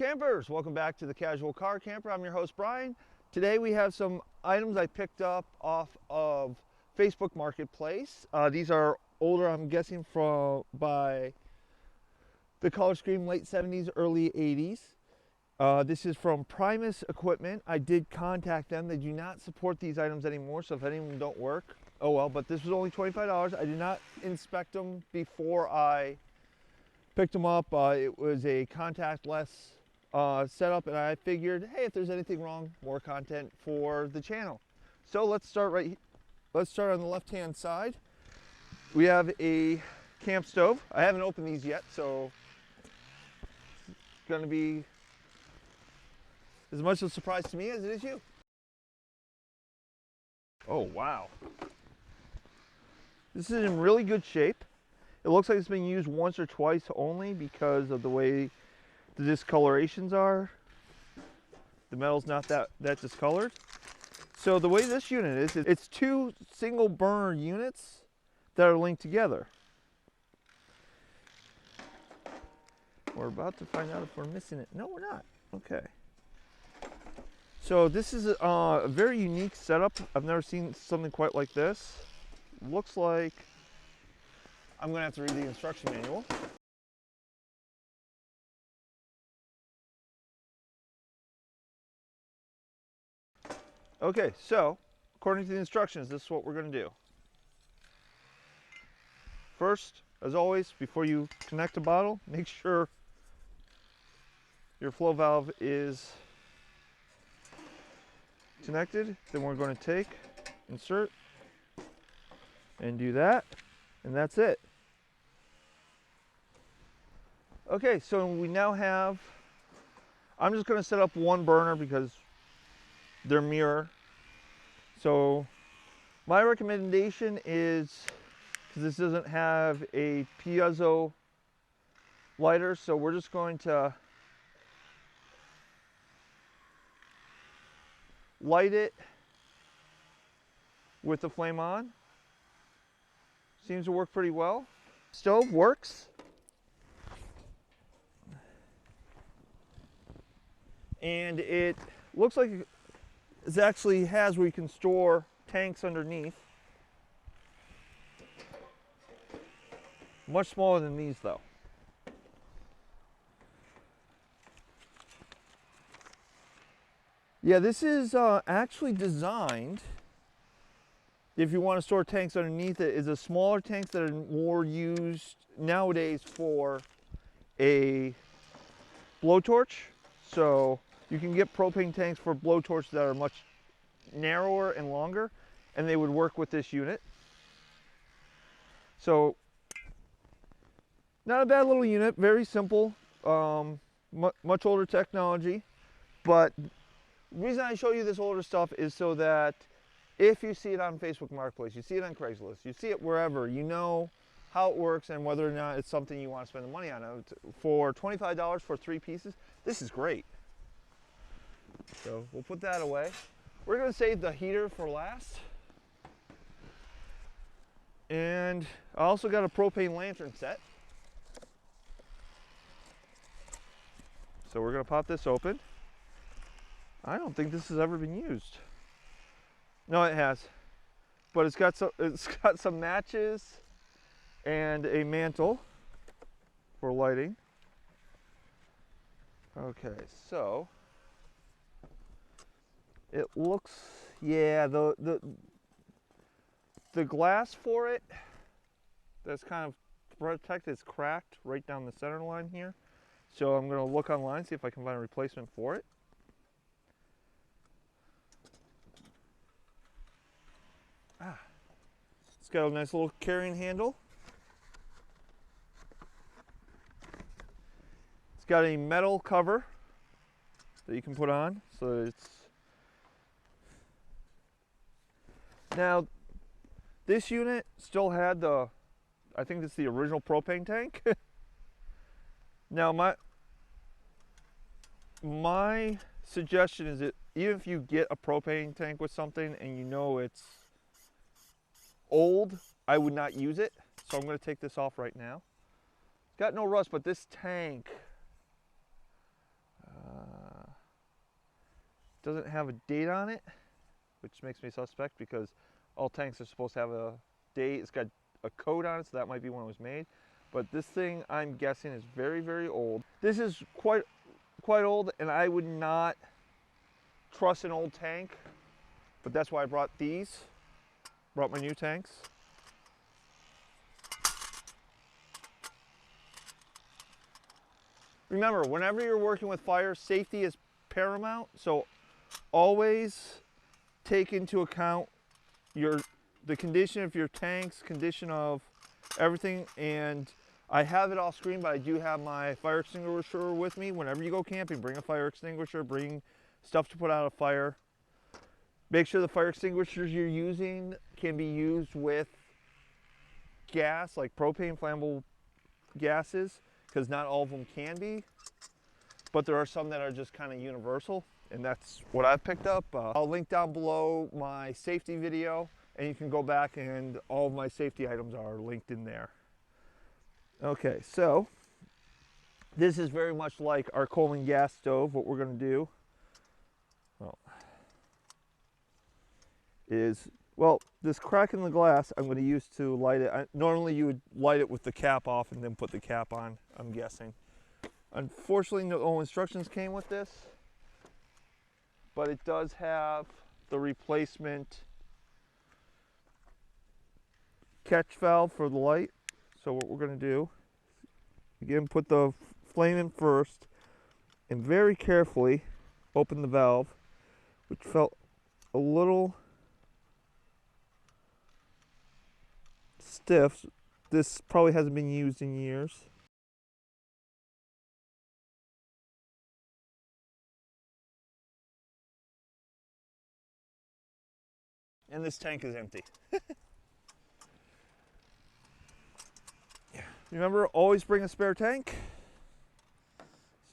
campers, welcome back to the Casual Car Camper. I'm your host Brian. Today we have some items I picked up off of Facebook Marketplace. These are older, I'm guessing by the color scheme late 70s, early 80s. This is from Primus equipment. I did contact them. They do not support these items anymore, so if any of them don't work, oh well, but this was only $25. I did not inspect them before I picked them up. It was a contactless setup, and I figured, hey, if there's anything wrong, more content for the channel. So let's start on the left-hand side. We have a camp stove. I haven't opened these yet, so it's going to be as much of a surprise to me as it is you. Oh, wow. This is in really good shape. It looks like it's been used once or twice only because of the way the discolorations are. The metal's not that discolored. So the way this unit is, it's two single burner units that are linked together. We're about to find out if we're missing it. No, we're not. Okay. So this is a very unique setup. I've never seen something quite like this. Looks like I'm going to have to read the instruction manual. Okay, so according to the instructions, this is what we're going to do. First, as always, before you connect a bottle, make sure your flow valve is connected. Then we're going to take, insert, and do that, and that's it. Okay, so we now have, I'm just going to set up one burner because they're mirror. So my recommendation is, because this doesn't have a piezo lighter, so we're just going to light it with the flame on. Seems to work pretty well. Stove works. And it looks like it actually has where you can store tanks underneath. Much smaller than these though. Yeah, this is actually designed, if you want to store tanks underneath it, is a smaller tanks that are more used nowadays for a blowtorch. So you can get propane tanks for blowtorches that are much narrower and longer, and they would work with this unit. So not a bad little unit, very simple, much older technology. But the reason I show you this older stuff is so that if you see it on Facebook Marketplace, you see it on Craigslist, you see it wherever, you know how it works and whether or not it's something you want to spend the money on. For $25 for 3 pieces, this is great. So we'll put that away. We're going to save the heater for last. And I also got a propane lantern set. So we're going to pop this open. I don't think this has ever been used. No, it has. But it's got some matches and a mantle for lighting. Okay, so it looks, yeah, the glass for it that's kind of protected is cracked right down the center line here. So I'm going to look online, see if I can find a replacement for it. It's got a nice little carrying handle. It's got a metal cover that you can put on, so that it's. Now, this unit still had I think it's the original propane tank. Now, my suggestion is that even if you get a propane tank with something and you know it's old, I would not use it. So I'm going to take this off right now. It's got no rust, but this tank, Doesn't have a date on it, which makes me suspect because all tanks are supposed to have a date. It's got a code on it, so that might be when it was made. But this thing, I'm guessing, is very, very old. This is quite old, and I would not trust an old tank, but that's why I brought these. Brought my new tanks. Remember, whenever you're working with fire, safety is paramount, so always take into account the condition of your tanks, condition of everything. And I have it off screen, but I do have my fire extinguisher with me. Whenever you go camping, bring a fire extinguisher, bring stuff to put out a fire. Make sure the fire extinguishers you're using can be used with gas, like propane flammable gases, because not all of them can be, but there are some that are just kind of universal, and that's what I've picked up. I'll link down below my safety video, and you can go back and all of my safety items are linked in there. Okay, so this is very much like our coal and gas stove. What we're going to do is, this crack in the glass I'm going to use to light it. Normally you would light it with the cap off and then put the cap on, I'm guessing. Unfortunately, no instructions came with this, but it does have the replacement catch valve for the light. So what we're going to do, again, put the flame in first and very carefully open the valve, which felt a little stiff. This probably hasn't been used in years. And this tank is empty. Remember, always bring a spare tank.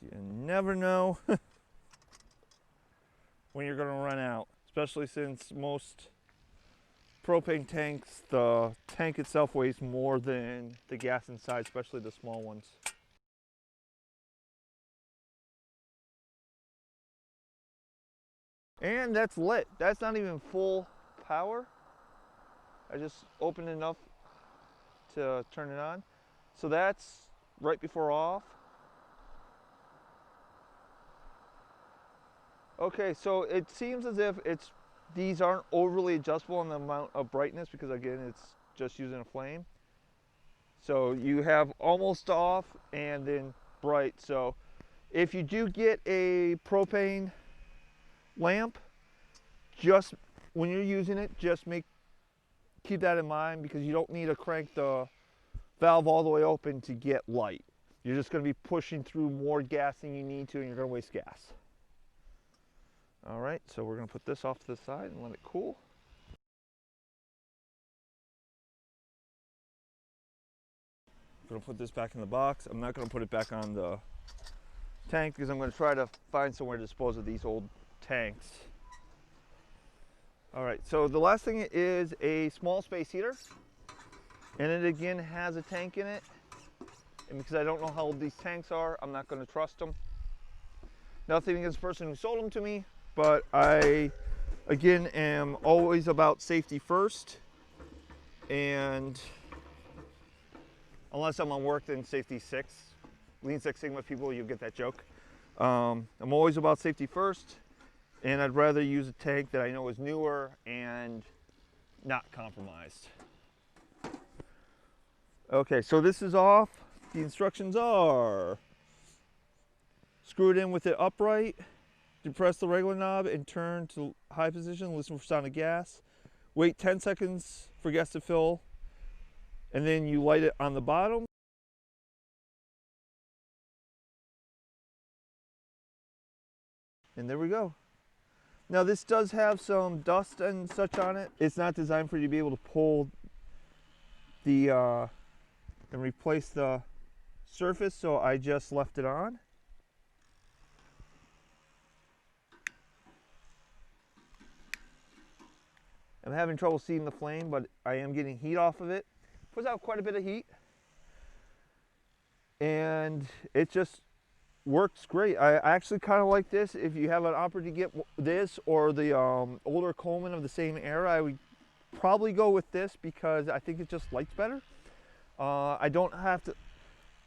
You never know when you're going to run out, especially since most propane tanks, the tank itself weighs more than the gas inside, especially the small ones. And that's lit. That's not even full power. I just opened enough to turn it on. So that's right before off. Okay, so it seems as if these aren't overly adjustable in the amount of brightness because, again, it's just using a flame. So you have almost off and then bright. So if you do get a propane lamp, just when you're using it, just keep that in mind, because you don't need to crank the valve all the way open to get light. You're just going to be pushing through more gas than you need to, and you're going to waste gas. All right, so we're going to put this off to the side and let it cool. I'm going to put this back in the box. I'm not going to put it back on the tank because I'm going to try to find somewhere to dispose of these old tanks. All right, so the last thing is a small space heater, and it again has a tank in it. And because I don't know how old these tanks are, I'm not going to trust them. Nothing against the person who sold them to me, but I, again, am always about safety first. And unless I'm on work, then safety 6. Lean Six Sigma people, you get that joke. I'm always about safety first, and I'd rather use a tank that I know is newer and not compromised. Okay, so this is off. The instructions are: screw it in with it upright, depress the regular knob and turn to high position, listen for sound of gas, wait 10 seconds for gas to fill, and then you light it on the bottom. And there we go. Now this does have some dust and such on it. It's not designed for you to be able to pull the and replace the surface, so I just left it on. I'm having trouble seeing the flame, but I am getting heat off of it. Puts out quite a bit of heat, and it just works great. I actually kind of like this. If you have an opportunity to get this or the older Coleman of the same era, I would probably go with this because I think it just lights better. I don't have to,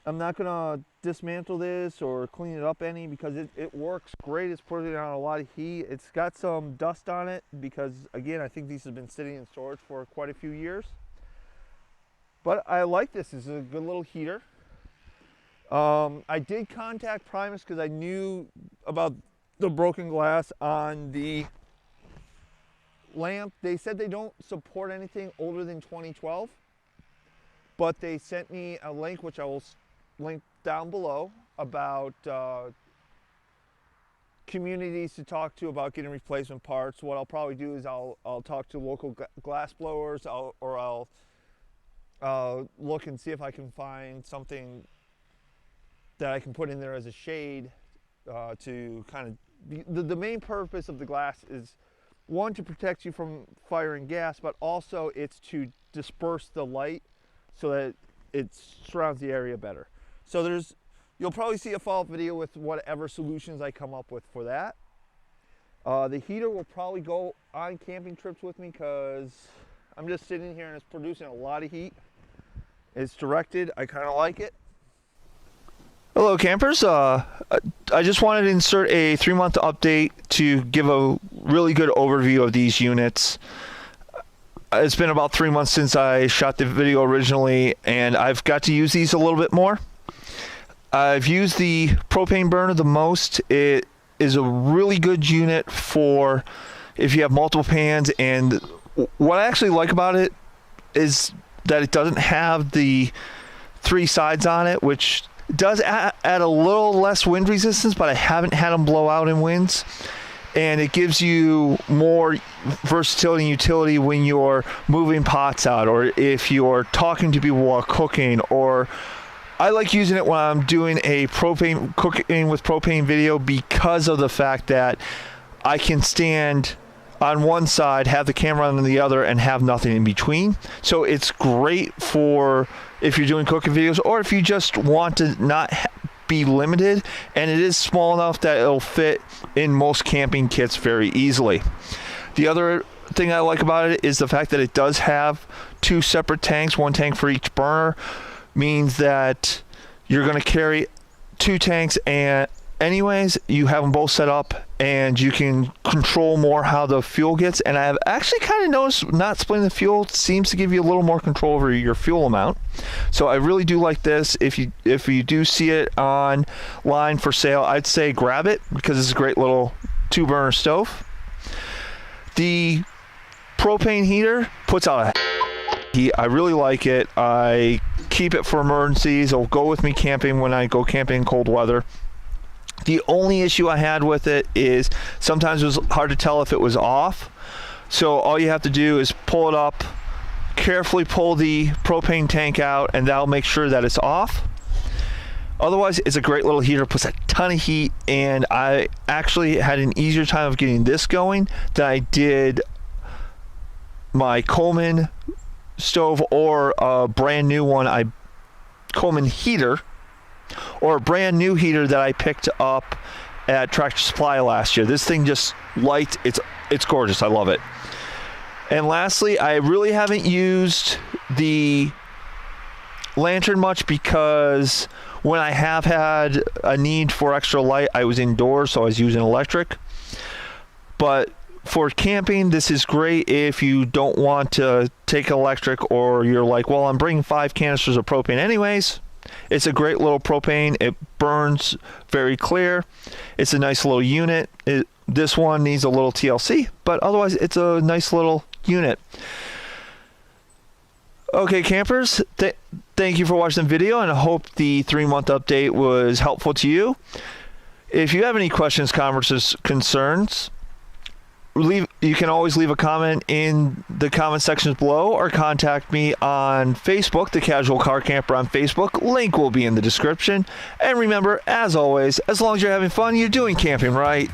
I'm not gonna dismantle this or clean it up any because it works great. It's putting on a lot of heat. It's got some dust on it because, again, I think these have been sitting in storage for quite a few years. But I like this. It's a good little heater. I did contact Primus because I knew about the broken glass on the lamp. They said they don't support anything older than 2012, but they sent me a link, which I will link down below, about communities to talk to about getting replacement parts. What I'll probably do is I'll talk to local glass blowers, or I'll look and see if I can find something that I can put in there as a shade to kind of, the main purpose of the glass is, one, to protect you from fire and gas, but also it's to disperse the light so that it surrounds the area better. So you'll probably see a follow-up video with whatever solutions I come up with for that. The heater will probably go on camping trips with me because I'm just sitting here and it's producing a lot of heat. It's directed, I kind of like it. Hello campers, I just wanted to insert a 3-month update to give a really good overview of these units. It's been about 3 months since I shot the video originally, and I've got to use these a little bit more. I've used the propane burner the most. It is a really good unit for if you have multiple pans, and what I actually like about it is that it doesn't have the 3 sides on it, which does add a little less wind resistance, but I haven't had them blow out in winds. And it gives you more versatility and utility when you're moving pots out, or if you're talking to people while cooking, or I like using it when I'm doing a propane cooking with propane video because of the fact that I can stand on one side, have the camera on the other, and have nothing in between. So it's great for if you're doing cooking videos, or if you just want to not be limited, and it is small enough that it'll fit in most camping kits very easily. The other thing I like about it is the fact that it does have 2 separate tanks, 1 tank for each burner, means that you're going to carry 2 tanks, and anyways, you have them both set up and you can control more how the fuel gets. And I've actually kind of noticed not splitting the fuel seems to give you a little more control over your fuel amount. So I really do like this. If you do see it online for sale, I'd say grab it because it's a great little 2-burner stove. The propane heater puts out a heat. I really like it. I keep it for emergencies. It'll go with me camping when I go camping in cold weather. The only issue I had with it is sometimes it was hard to tell if it was off. So all you have to do is pull it up, carefully pull the propane tank out, and that'll make sure that it's off. Otherwise, it's a great little heater, puts a ton of heat, and I actually had an easier time of getting this going than I did my Coleman stove or a brand new one, Coleman heater, or a brand new heater that I picked up at Tractor Supply last year. This thing just lights, it's gorgeous. I love it. And lastly, I really haven't used the lantern much because when I have had a need for extra light, I was indoors, so I was using electric. But for camping, this is great if you don't want to take electric, or you're like, well, I'm bringing 5 canisters of propane anyways. It's a great little propane. It burns very clear. It's a nice little unit. This one needs a little TLC, but otherwise it's a nice little unit. Okay, campers, thank you for watching the video, and I hope the 3-month update was helpful to you. If you have any questions, comments, or concerns, you can always leave a comment in the comment sections below, or contact me on Facebook, The Casual Car Camper on Facebook. Link will be in the description. And remember, as always, as long as you're having fun, you're doing camping right.